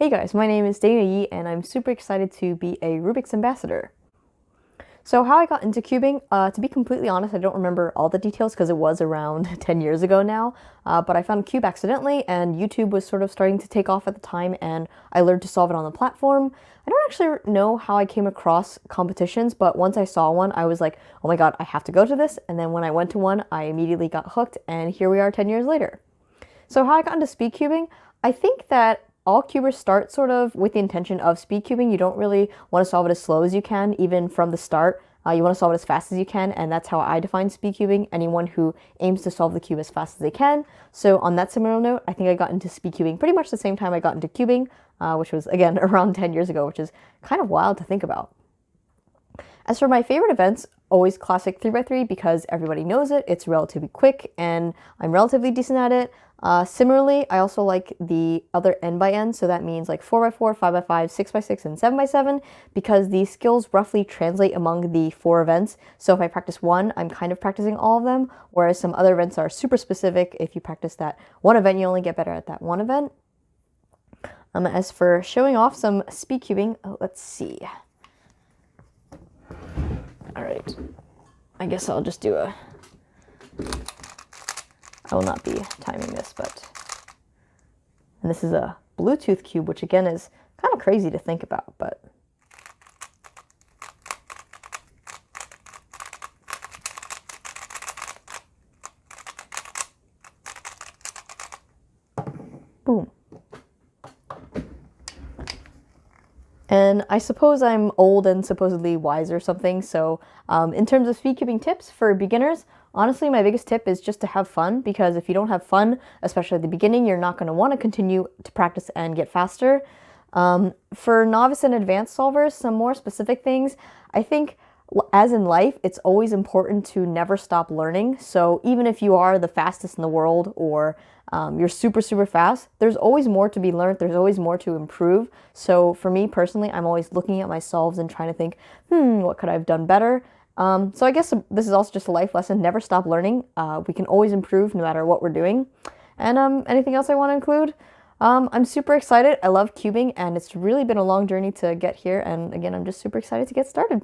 Hey guys, my name is Dana Yi and I'm super excited to be a Rubik's ambassador. So how I got into cubing, to be completely honest, I don't remember all the details because it was around 10 years ago now, but I found a cube accidentally and YouTube was sort of starting to take off at the time and I learned to solve it on the platform. I don't actually know how I came across competitions, but once I saw one, I was like, oh my god, I have to go to this. And then when I went to one, I immediately got hooked and here we are 10 years later. So how I got into speed cubing, I think that all cubers start sort of with the intention of speed cubing. You don't really want to solve it as slow as you can, even from the start. You want to solve it as fast as you can, and that's how I define speed cubing. Anyone who aims to solve the cube as fast as they can. So on that similar note, I think I got into speed cubing pretty much the same time I got into cubing, which was again around 10 years ago, which is kind of wild to think about. As for my favorite events, always classic 3x3 because everybody knows it, it's relatively quick, and I'm relatively decent at it. Similarly, I also like the other n by n, so that means like 4x4, 5x5, 6x6, and 7x7, because these skills roughly translate among the 4 events. So if I practice one, I'm kind of practicing all of them, whereas some other events are super specific. If you practice that one event, you only get better at that one event. As for showing off some speed cubing, let's see. All right, I guess I'll just do I will not be timing this, and this is a Bluetooth cube, which again is kind of crazy to think about, but boom. And I suppose I'm old and supposedly wise or something, so in terms of speed cubing tips for beginners, honestly, my biggest tip is just to have fun, because if you don't have fun, especially at the beginning, you're not going to want to continue to practice and get faster. For novice and advanced solvers, some more specific things, I think as in life, it's always important to never stop learning. So even if you are the fastest in the world or you're super, super fast, there's always more to be learned. There's always more to improve. So for me personally, I'm always looking at myself and trying to think, what could I have done better? So I guess this is also just a life lesson. Never stop learning. We can always improve no matter what we're doing. And anything else I want to include? I'm super excited. I love cubing and it's really been a long journey to get here. And again, I'm just super excited to get started.